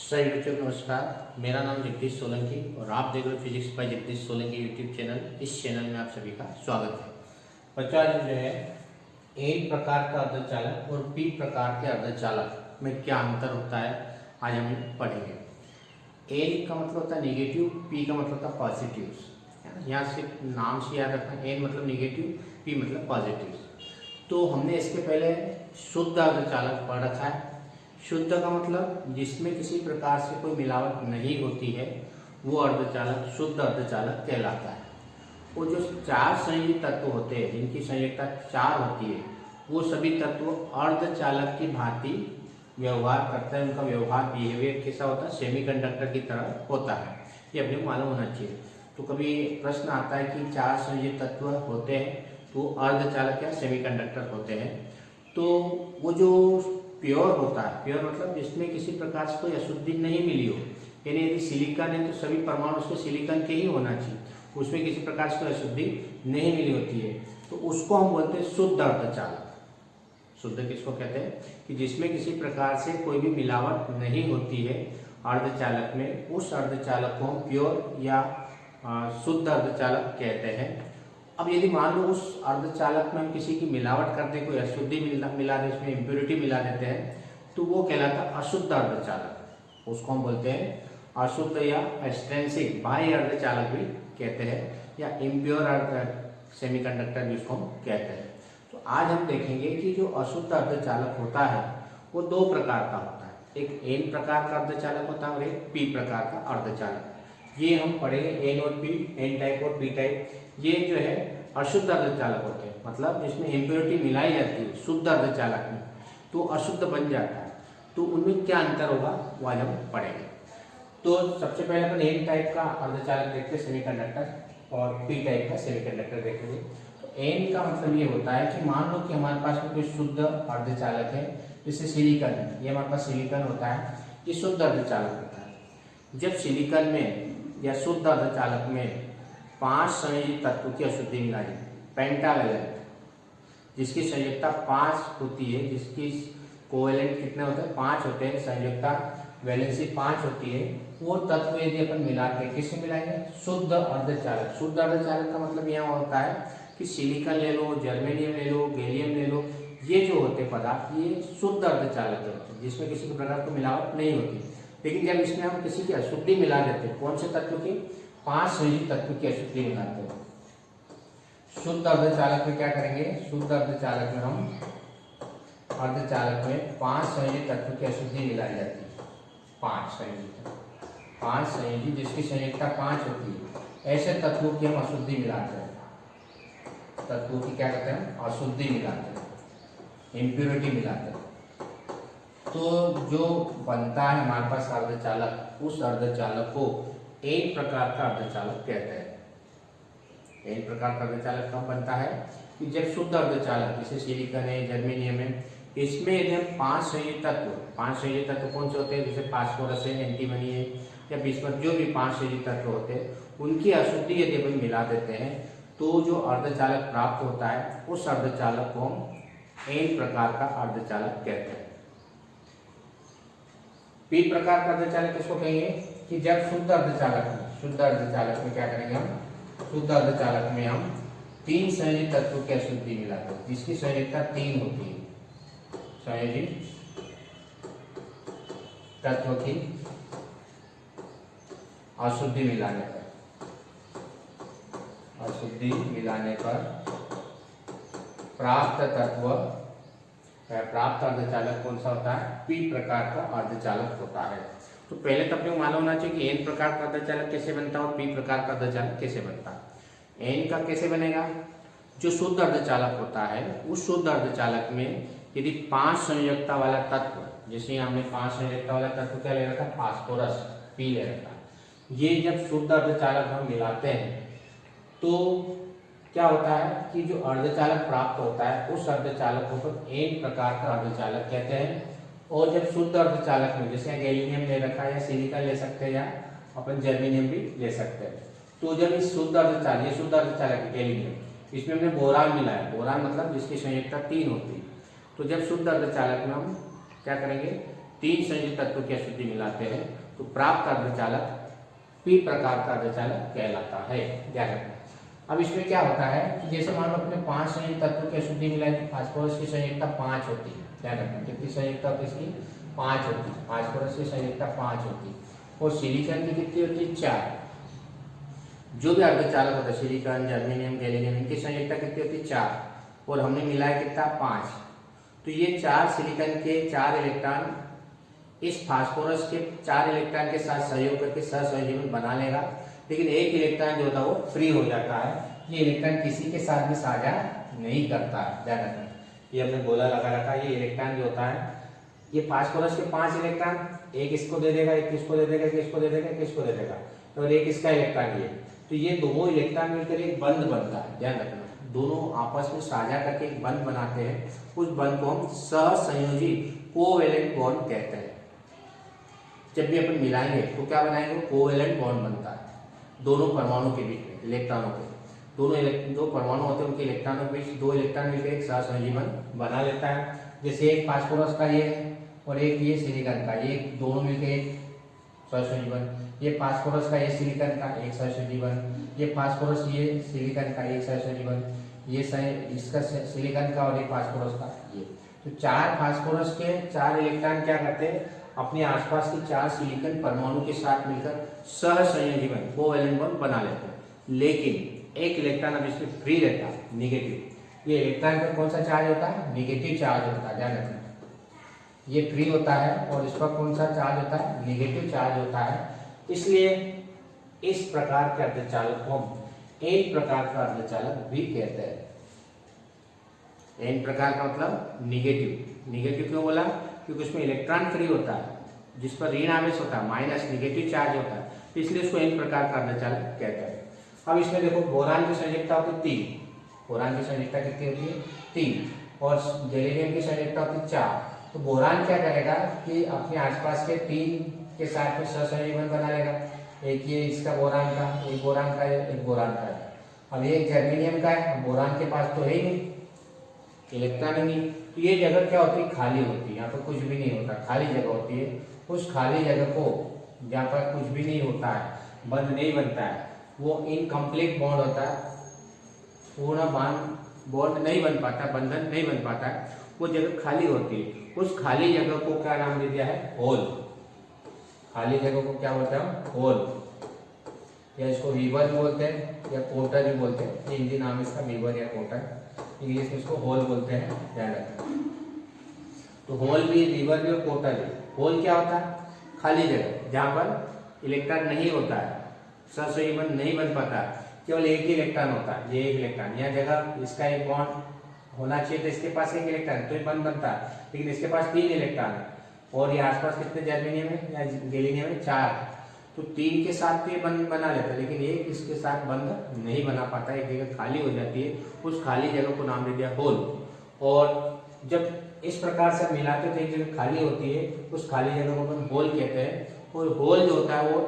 सभी बच्चों को नमस्कार। मेरा नाम जगदीश सोलंकी और आप देख रहे हो physics bye Jagdish Solanki YouTube channel. इस चैनल में आप सभी का स्वागत है। बच्चों, आज हम जो है एन प्रकार का अर्धचालक और पी प्रकार के अर्धचालक में क्या अंतर होता है आज हम पढ़ेंगे। एन का मतलब होता है निगेटिव, पी का मतलब होता है पॉजिटिव। यहाँ सिर्फ नाम से याद रखना, एन मतलब निगेटिव, पी मतलब पॉजिटिव। तो हमने इसके पहले शुद्ध अर्धचालक पढ़ रखा है। शुद्ध का मतलब जिसमें किसी प्रकार से कोई मिलावट नहीं होती है वो अर्धचालक शुद्ध अर्धचालक कहलाता है। वो जो चार संयुक्त तत्व होते हैं जिनकी संयुक्तता 4 होती है वो सभी तत्व अर्धचालक की भांति व्यवहार करते हैं। उनका व्यवहार बिहेवियर कैसा होता है? सेमीकंडक्टर की तरह होता है। ये अपने को मालूम होना चाहिए। तो कभी प्रश्न आता है कि 4 संयुक्त तत्व होते हैं तो अर्धचालक या सेमीकंडक्टर होते हैं। तो वो जो प्योर होता है, प्योर मतलब जिसमें किसी प्रकार से कोई अशुद्धि नहीं मिली हो, यानी यदि सिलिकॉन है तो सभी परमाणु उसके सिलिकॉन के ही होना चाहिए, उसमें किसी प्रकार से कोई अशुद्धि नहीं मिली होती है, तो उसको हम बोलते हैं शुद्ध अर्धचालक। शुद्ध किसको कहते हैं? कि जिसमें किसी प्रकार से कोई भी मिलावट नहीं होती है अर्धचालक में, उस अर्धचालक को हम प्योर या शुद्ध अर्धचालक कहते हैं। अब यदि मान लो उस अर्धचालक में हम किसी की मिलावट करते, कोई अशुद्धि मिला दे, उसमें इम्प्योरिटी मिला देते हैं, तो वो कहलाता है अशुद्ध अर्धचालक। उसको हम बोलते हैं अशुद्ध या एक्सट्रिंसिक बाह्य अर्धचालक भी कहते हैं, या इम्प्योर सेमीकंडक्टर भी उसको हम कहते हैं। तो आज हम देखेंगे कि जो अशुद्ध अर्धचालक होता है वो 2 प्रकार का होता है। एक एन प्रकार का अर्धचालक होता है और एक पी प्रकार का अर्धचालक। ये हम पढ़ेंगे एन और पी, एन टाइप और पी टाइप। ये जो है अशुद्ध अर्धचालक होते हैं, मतलब जिसमें इम्प्योरिटी मिलाई जाती है शुद्ध अर्धचालक में तो अशुद्ध बन जाता है। तो उनमें क्या अंतर होगा वो आज हम पढ़ेंगे। तो सबसे पहले अपन एन टाइप का अर्धचालक देखते हैं सेमीकंडक्टर, और पी टाइप का सेमीकंडक्टर देखेंगे। तो एन का मतलब ये होता है कि मान लो कि हमारे पास में कोई शुद्ध अर्धचालक है, जैसे सिलिकॉन है, ये हमारे पास सिलिकॉन होता है, ये शुद्ध अर्धचालक होता है। जब सिलिकॉन में या शुद्ध अर्धचालक में 5 संयोजित तत्व की अशुद्धि मिलाई, पेंटावेलेंट, जिसकी संयोजकता 5 होती है, जिसकी कोवेलेंट कितने होते हैं? 5 होते हैं, संयोजकता वैलेंसी 5 होती है, वो तत्व यदि अपन मिला के किससे मिलाएंगे? शुद्ध अर्धचालक। शुद्ध अर्धचालक का मतलब यहाँ होता है कि सिलिकॉन ले लो, जर्मेनियम ले लो, गैलियम ले लो, ये जो होते पदार्थ ये शुद्ध अर्धचालक होते हैं जिसमें किसी प्रकार की मिलावट नहीं होती। लेकिन जब इसमें हम किसी की अशुद्धि मिला देते हैं, कौन से तत्व की? 5 संयोजित तत्व की अशुद्धि मिलाते हैं। शुद्ध अर्धचालक में क्या करेंगे? शुद्ध अर्धचालक में हम अर्धचालक में 5 संयोजित तत्व की अशुद्धि मिलाई जाती है। 5 संयोजित जिसकी संयोजकता 5 होती है, ऐसे तत्वों की हम अशुद्धि मिलाते हैं। तत्वों की क्या कहते हैं? अशुद्धि मिलाते हैं, इम्प्योरिटी मिलाते हैं। तो जो बनता है हमारे पास अर्धचालक, उस अर्धचालक को एन प्रकार का अर्धचालक कहते हैं। एन प्रकार का अर्धचालक कब बनता है? कि जब शुद्ध अर्धचालक जैसे सिलिकॉन है, जर्मेनियम है, इसमें यदि हम 5 संयोजित तत्व कौन से होते हैं? जैसे फास्फोरस है, एंटीमनी है, या बिस्मथ, जो भी 5 संयोजित तत्व होते हैं उनकी अशुद्धि यदि हम मिला देते हैं तो जो अर्धचालक प्राप्त होता है उस अर्धचालक को हम एन प्रकार का अर्धचालक कहते हैं। पी प्रकार का अर्धचालक किसको कहेंगे? कि जब शुद्ध अर्धचालक में क्या करेंगे हम? शुद्ध अर्धचालक में हम 3 संयोजित तत्वों की अशुद्धि मिलाते हैं, जिसकी संयोजकता 3 होती है। संयोजित तत्व की अशुद्धि मिलाने पर प्राप्त अर्धचालक कौन सा होता है? पी प्रकार का अर्धचालक होता है। तो पहले तो अपने को मालूम होना चाहिए कि एन प्रकार का अर्धचालक कैसे बनता है और पी प्रकार का अर्धचालक कैसे बनता है। एन का कैसे बनेगा? जो शुद्ध अर्धचालक होता है उस शुद्ध अर्धचालक में यदि 5 संयोजकता वाला तत्व, जैसे हमने 5 संयोजकता वाला तत्व क्या ले रखा है? फास्फोरस, पी ले रखा है। ये जब शुद्ध अर्धचालक हम मिलाते हैं तो क्या होता है कि जो अर्धचालक प्राप्त होता है उस अर्धचालक को एन प्रकार का अर्धचालक कहते हैं। और जब शुद्ध अर्धचालक में जैसे गैलियम ले रखा है, या सिलिकॉन ले सकते हैं, या अपन जर्मेनियम भी ले सकते हैं, तो जब इस शुद्ध अर्धचालक गैलियम, इसमें हमने बोरान मिलाया, बोरान मतलब जिसकी संयोजकता 3 होती है, तो जब शुद्ध अर्धचालक में हम क्या करेंगे? तीन संयोजित तत्वों की अशुद्धि मिलाते हैं तो प्राप्त अर्धचालक पी प्रकार का अर्धचालक कहलाता है। ध्यान रखना। अब इसमें क्या होता है कि जैसे मान लो अपने 5 संयुक्त तत्वों की अशुद्धि मिलाई तो फास्फोरस की संयुक्ता 5 होती है। ध्यान रखना, कितनी संयुक्ता होती है इसकी? 5 होती है। फास्फोरस की संयुक्ता 5 होती है और सिलिकॉन की कितनी होती है? 4। जो भी अर्धचालक होता है सिलिकॉन, जर्मेनियम, गैलियम, इनकी संयुक्ता कितनी होती है? 4 और हमने मिलाया कितना? 5। तो ये 4 सिलिकॉन के 4 इलेक्ट्रॉन इस फास्फोरस के 4 इलेक्ट्रॉन के साथ सहयोग करके सहसंयोजन बना लेगा, लेकिन एक इलेक्ट्रॉन जो होता है वो फ्री हो जाता है। ये इलेक्ट्रॉन किसी के साथ भी साझा नहीं करता है। ध्यान रखना, ये हमने गोला लगा रखा है। ये इलेक्ट्रॉन जो होता है, ये फास्फोरस के 5 इलेक्ट्रॉन, एक इसको दे देगा, एक इसको दे देगा, एक इसको दे देगा, एक इसको दे देगा, और एक इसका इलेक्ट्रॉन ये। तो ये दोनों इलेक्ट्रॉन मिलकर एक बंध बनता है। ध्यान रखना, दोनों आपस में साझा करके एक बंध बनाते हैं। उस बंध को हम सहसंयोजी कोवेलेंट बॉन्ड कहते हैं। जब भी अपन मिलाएंगे तो क्या बनाएंगे? कोवेलेंट बॉन्ड बनता है दोनों परमाणु के बीच में, इलेक्ट्रॉनों के। दोनों जो परमाणु होते हैं उनके इलेक्ट्रॉनों के बीच 2 इलेक्ट्रॉन मिलकर एक सहसंयोजी बंध बना लेता है। जैसे एक फास्फोरस का ये है और एक ये सिलिकॉन का, ये दोनों मिलकर एक सहसंयोजी बंध। ये फास्फोरस का, ये सिलिकॉन का एक सहसंयोजी बंध। ये फास्फोरस, ये सिलिकॉन का एक सहसंयोजी बंध। ये इसका सिलिकॉन का और ये फास्फोरस का ये। तो 4 फास्फोरस के 4 इलेक्ट्रॉन क्या करते हैं? अपने आसपास के 4 सिलिकॉन परमाणु के साथ मिलकर सहसंयोजी बंध, कोवेलेंट बॉन्ड बना लेते हैं। लेकिन एक इलेक्ट्रॉन अब इसमें फ्री रहता है, नेगेटिव। ये इलेक्ट्रॉन पर कौन सा चार्ज होता है? नेगेटिव चार्ज होता है। ध्यान रखना, ये फ्री होता है और इस पर कौन सा चार्ज होता है? नेगेटिव चार्ज होता है। इसलिए इस प्रकार के अर्धचालक को एन प्रकार का अर्धचालक भी कहते हैं। एन प्रकार का मतलब निगेटिव। निगेटिव क्यों बोला? क्योंकि उसमें इलेक्ट्रॉन फ्री होता है, जिस पर ऋण आवेश होता है, माइनस नेगेटिव चार्ज होता है, इसलिए इसको एन प्रकार का अर्धचालक कहते हैं। अब इसमें देखो, बोरान की संयोजकता होती है 3। बोरान की संयोजकता कितनी होती है? 3। और गैलियम की संयोजकता होती है 4। तो बोरान क्या करेगा कि अपने आसपास के 3 के साथ में सहसंयोजन बना लेगा। एक ये इसका बोरान का, एक बोरान का, एक बोरान का है। अब ये जर्मेनियम का है, बोरान के पास तो है ही नहीं, इलेक्ट्रॉन ही नहीं। तो ये जगह क्या होती है? खाली होती है। यहाँ पर कुछ भी नहीं होता, खाली जगह होती है। उस खाली जगह को, जहाँ पर कुछ भी नहीं होता है, बंध नहीं बनता है, वो इनकम्प्लीट बॉन्ड होता है, पूर्ण बॉन्ड नहीं बन पाता, बंधन नहीं बन पाता है, वो जगह खाली होती है। उस खाली जगह को क्या नाम दे दिया है? होल। खाली जगह को क्या बोलते हैं? होल। या इसको वीवर भी बोलते हैं या कोटर भी बोलते हैं। हिंदी नाम इसका वीवर या कोटर, इंग्लिश में इसको होल बोलते हैं। ध्यान रखना। तो होल भी, वीवर भी और कोटर भी। होल क्या होता है? खाली जगह जहाँ पर इलेक्ट्रॉन नहीं होता है, सहसंयोजन नहीं बन पाता, केवल एक ही इलेक्ट्रॉन होता है। ये एक इलेक्ट्रॉन, यह जगह इसका एक बॉन्ड होना चाहिए तो इसके पास एक इलेक्ट्रॉन तो ये बंद बनता है, लेकिन इसके पास 3 इलेक्ट्रॉन है। और ये आसपास कितने जर्मेनियम है या गैलियम है? 4। तो 3 के साथ तो ये बंद बना लेता है, लेकिन एक इसके साथ बंद नहीं बना पाता, एक जगह खाली हो जाती है। उस खाली जगह को नाम दे दिया होल। और जब इस प्रकार से मिलाते तो एक जगह खाली होती है, उस खाली जगह को अपन होल कहते हैं। और होल जो होता है वो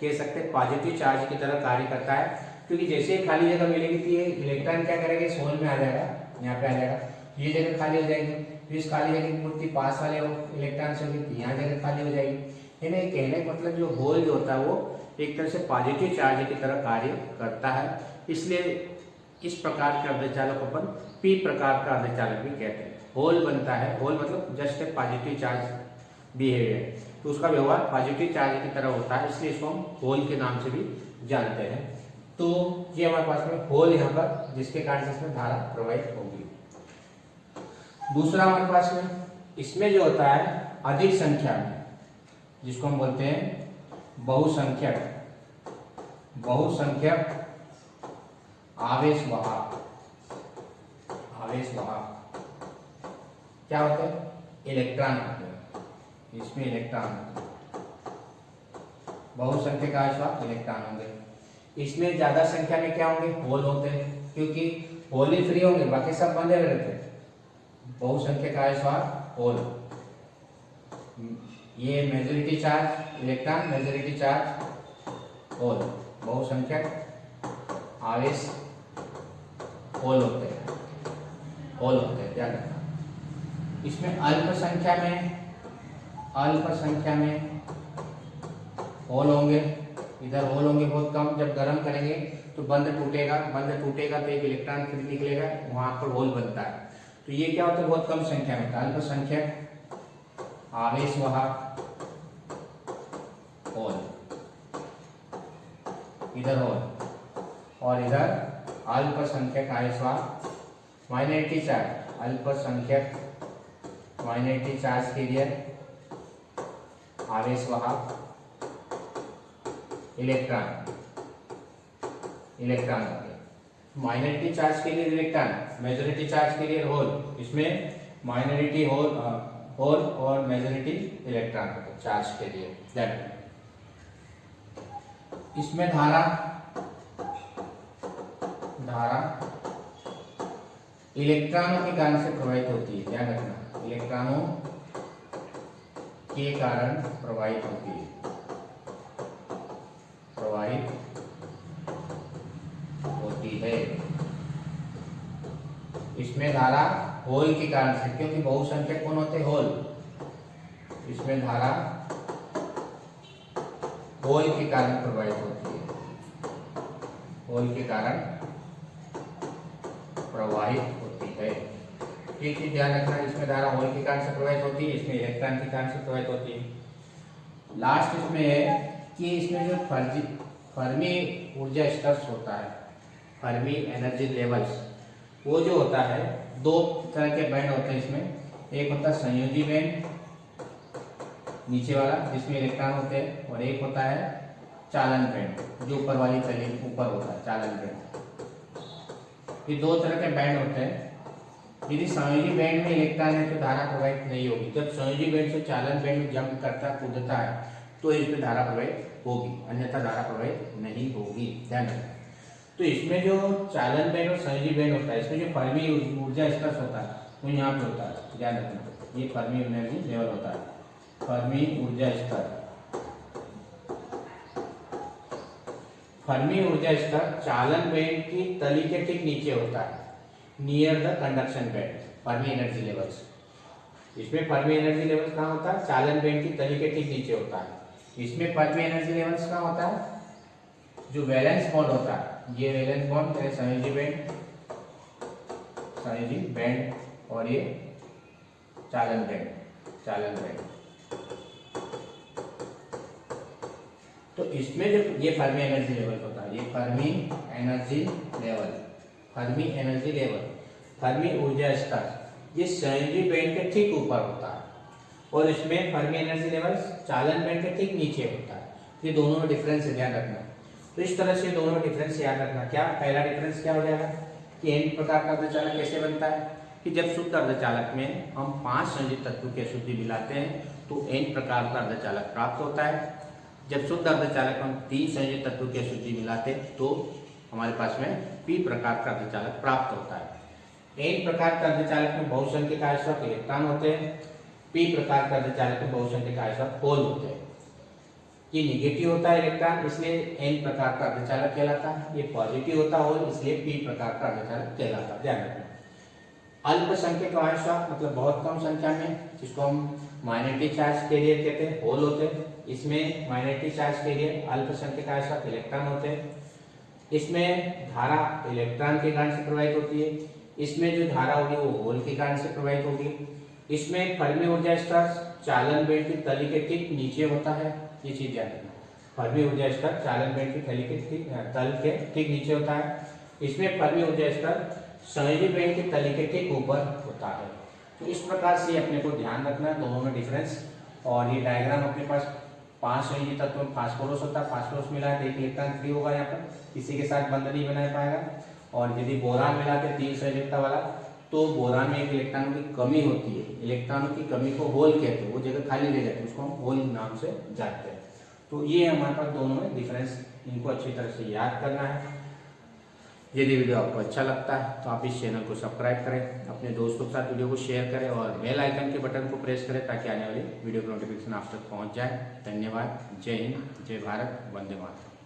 कह सकते हैं पॉजिटिव चार्ज की तरह कार्य करता है, क्योंकि जैसे ही खाली जगह मिलेगी तो ये इलेक्ट्रॉन क्या करेगा? इस होल में आ जाएगा, यहाँ पे आ जाएगा, ये जगह खाली हो जाएगी। तो इस खाली जगह की पूर्ति पास वाले इलेक्ट्रॉन से होगी, यहाँ जगह खाली हो जाएगी। यानी कहने का मतलब जो होल जो होता है वो एक तरह से पॉजिटिव चार्ज की तरह कार्य करता है। इसलिए इस प्रकार के अर्धचालक अपन पी प्रकार का अर्धचालक भी कहते हैं। होल बनता है, होल मतलब just a positive charge behaviour, तो उसका व्यवहार पॉजिटिव चार्ज की तरह होता है, इसलिए इसको हम होल के नाम से भी जानते हैं। तो ये हमारे पास में होल यहाँ पर, जिसके कारण से इसमें धारा प्रवाहित होगी। दूसरा हमारे पास में इसमें जो होता है अधिक संख्या में, जिसको हम बोलते हैं बहुसंख्यक, बहुसंख्यक आवेश वाहक। आवेश वाहक क्या होते हैं? इलेक्ट्रॉन होते हैं, इसमें इलेक्ट्रॉन होते हैं। बहुसंख्यक आवेश वाहक इलेक्ट्रॉन होंगे। इसमें ज्यादा संख्या में क्या होंगे? होल होते हैं, क्योंकि होल ही फ्री होंगे, बाकी सब बंधे हुए रहते हैं। बहुसंख्यक आवेश वाहक होल, ये majority charge electron, majority charge hole, बहुसंख्यक आवेश होल होते हैं, होल होते हैं। ध्यान रखना। इसमें अल्प संख्या में अल्प संख्या में होल होंगे, इधर होल होंगे बहुत कम। जब गर्म करेंगे तो बंद टूटेगा तो एक इलेक्ट्रॉन फ्री निकलेगा, वहां पर होल बनता है। तो ये क्या होता है, बहुत कम संख्या में अल्पसंख्यक आवेश वाहक होल, इधर होल और इधर अल्पसंख्यक आवेश वाहक माइनॉरिटी चार्ज, अल्पसंख्यक माइनॉरिटी चार्ज कैरियर आवेश वाहक इलेक्ट्रॉन होते। माइनॉरिटी चार्ज के लिए इलेक्ट्रॉन, मेजॉरिटी चार्ज के लिए होल। इसमें माइनॉरिटी होल और मेजॉरिटी इलेक्ट्रॉन होते चार्ज के लिए। इसमें धारा इलेक्ट्रॉनों के कारण से प्रवाहित होती है, ध्यान रखना, इलेक्ट्रॉनों के कारण प्रवाहित होती है, इसमें धारा होल के कारण से, क्योंकि बहुसंख्यक कौन होते हैं, होल। इसमें धारा होल के कारण प्रवाहित होती है, होल के कारण प्रवाहित होती है। ठीक है, ध्यान रखना, इसमें धारा होल के कारण से प्रवाहित होती है, इसमें इलेक्ट्रॉन के कारण से प्रवाहित होती है। लास्ट इसमें है कि इसमें जो फर्मी ऊर्जा स्तर होता है, फर्मी एनर्जी लेवल्स, वो जो होता है, दो तरह के बैंड होते हैं इसमें। एक होता है संयोजी बैंड नीचे वाला जिसमें इलेक्ट्रॉन होते हैं, और एक होता है चालन बैंड जो ऊपर वाली तली ऊपर होता है, चालन बैंड। ये दो तरह के बैंड होते हैं। यदि संयोजी बैंड में इलेक्ट्रॉन है तो धारा प्रवाहित नहीं होगी। जब संयोजी बैंड से चालन बैंड में जंप करता कूदता है तो इसमें धारा प्रवाहित होगी, अन्यथा धारा प्रवाहित नहीं होगी, ध्यान रखना। तो इसमें जो चालन बैंड और संयोजी बैंड होता है, इसमें जो फर्मी ऊर्जा स्तर होता है वो यहाँ पे होता है, ध्यान रखना, ये फर्मी एनर्जी लेवल होता है। फर्मी ऊर्जा स्तर, फर्मी ऊर्जा स्तर चालन बैंड की तली के ठीक नीचे होता है, near the conduction band, Fermi energy levels. इसमें फर्मी एनर्जी लेवल्स कहाँ होता है, चालन बैंड की तली के ठीक नीचे होता है। इसमें फर्मी एनर्जी लेवल्स कहाँ होता है, जो वैलेंस बॉन्ड होता है, ये वैलेंस बॉन्ड तेरे संयोजी बैंड और ये चालन बैंड। तो इसमें जो ये फर्मी एनर्जी लेवल होता है, ये फर्मी एनर्जी लेवल, फर्मी ऊर्जा स्तर, ये संयोजी बैंड के ठीक ऊपर होता है, और इसमें फर्मी एनर्जी लेवल चालन बैंड के ठीक नीचे होता है। ये दोनों में डिफरेंस है, ध्यान रखना। तो इस तरह से दोनों डिफरेंस याद रखना। क्या पहला डिफरेंस क्या हो जाएगा कि एन प्रकार का अर्धचालक कैसे बनता है, कि जब शुद्ध अर्धचालक में हम 5 संयोजित तत्वों की अशुद्धि मिलाते हैं तो एन प्रकार का अर्धचालक प्राप्त होता है। जब शुद्ध अर्धचालक में हम 3 संयोजित तत्वों की अशुद्धि मिलाते हैं तो हमारे पास में पी प्रकार का अर्धचालक प्राप्त होता है। एन प्रकार का अर्धचालक में बहुसंख्यक आयस्क इलेक्ट्रॉन होते हैं, पी प्रकार का अर्धचालक में बहुसंख्यक आयस्क होल होते हैं। ये निगेटिव होता है इलेक्ट्रॉन, इसलिए एन प्रकार का अर्धचालक कहलाता है। ये पॉजिटिव होता होल, इसलिए पी प्रकार का अर्धचालक कहलाता है, ध्यान रखना। अल्पसंख्यक आयस्क मतलब बहुत कम संख्या में, जिसको हम माइनॉरिटी चार्ज कैरियर कहते हैं, होल होते हैं। इसमें माइनॉरिटी चार्ज कैरियर अल्पसंख्यक आयस्क इलेक्ट्रॉन होते हैं। इसमें धारा इलेक्ट्रॉन के कारण से प्रवाहित होती है, इसमें जो धारा होगी वो होल के कारण से प्रवाहित होगी। इसमें फर्मी ऊर्जा स्तर चालन बैंड की तली के ठीक नीचे होता है, ये चीज याद रखना। फर्मी ऊर्जा स्तर चालन बैंड की तल के ठीक नीचे होता है। इसमें फर्मी ऊर्जा स्तर संयोजी बैंड की तली के ठीक ऊपर होता है। तो इस प्रकार से अपने को ध्यान रखना दोनों में डिफरेंस। और ये डायग्राम अपने पास 5 संयोजी तत्व में फास्फोरस होता है, फास्फोरस मिला है तो एक इलेक्ट्रॉन फ्री होगा, यहाँ पर किसी के साथ बंध नहीं बना पाएगा। और यदि बोरान मिलाते 3 संयोजकता वाला तो बोरान में एक इलेक्ट्रॉनों की कमी होती है, इलेक्ट्रॉनों की कमी को होल कहते हैं, वो जगह खाली ले जाते हैं, उसको हम होल नाम से जानते हैं। तो ये हमारे पास दोनों में डिफरेंस, इनको अच्छी तरह से याद करना है। यदि वीडियो आपको अच्छा लगता है तो आप इस चैनल को सब्सक्राइब करें, अपने दोस्तों के साथ वीडियो को शेयर करें और बेल आइकन के बटन को प्रेस करें ताकि आने वाली वीडियो की नोटिफिकेशन आप तक पहुंच जाए। धन्यवाद। जय हिंद, जय भारत, वंदे मातरम।